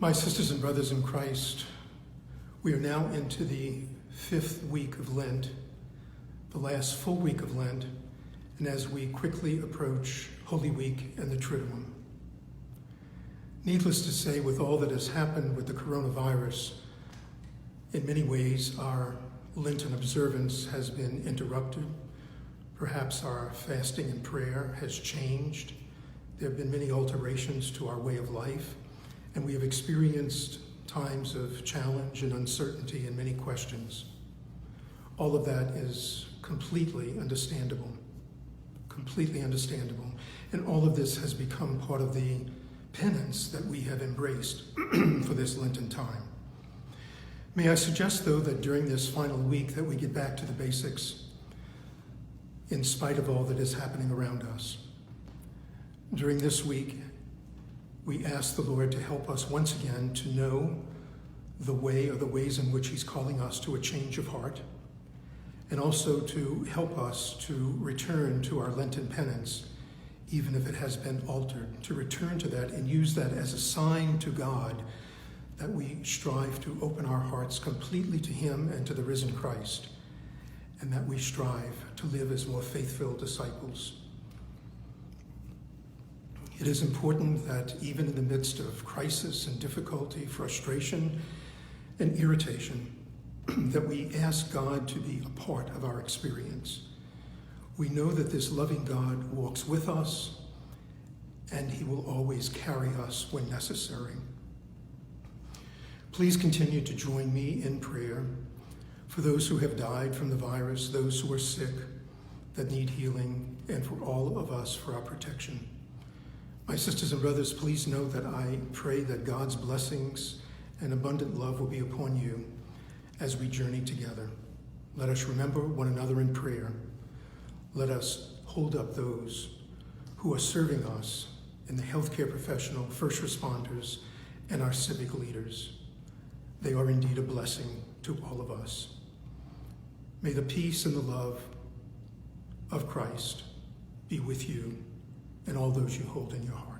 My sisters and brothers in Christ, we are now into the 5th week of Lent, the last full week of Lent, and as we quickly approach Holy Week and the Triduum. Needless to say, with all that has happened with the coronavirus, in many ways our Lenten observance has been interrupted. Perhaps our fasting and prayer has changed. There have been many alterations to our way of life, and we have experienced times of challenge and uncertainty and many questions. All of that is completely understandable, and all of this has become part of the penance that we have embraced for this Lenten time. May I suggest, though, that during this final week that we get back to the basics, in spite of all that is happening around us. During this week, we ask the Lord to help us once again to know the way or the ways in which He's calling us to a change of heart, and also to help us to return to our Lenten penance, even if it has been altered, to return to that and use that as a sign to God that we strive to open our hearts completely to Him and to the risen Christ, and that we strive to live as more faith-filled disciples. It is important that even in the midst of crisis and difficulty, frustration and irritation, that we ask God to be a part of our experience. We know that this loving God walks with us, and He will always carry us when necessary. Please continue to join me in prayer for those who have died from the virus, those who are sick, that need healing, and for all of us for our protection. My sisters and brothers, please know that I pray that God's blessings and abundant love will be upon you as we journey together. Let us remember one another in prayer. Let us hold up those who are serving us in the healthcare professional, first responders, and our civic leaders. They are indeed a blessing to all of us. May the peace and the love of Christ be with you and all those you hold in your heart.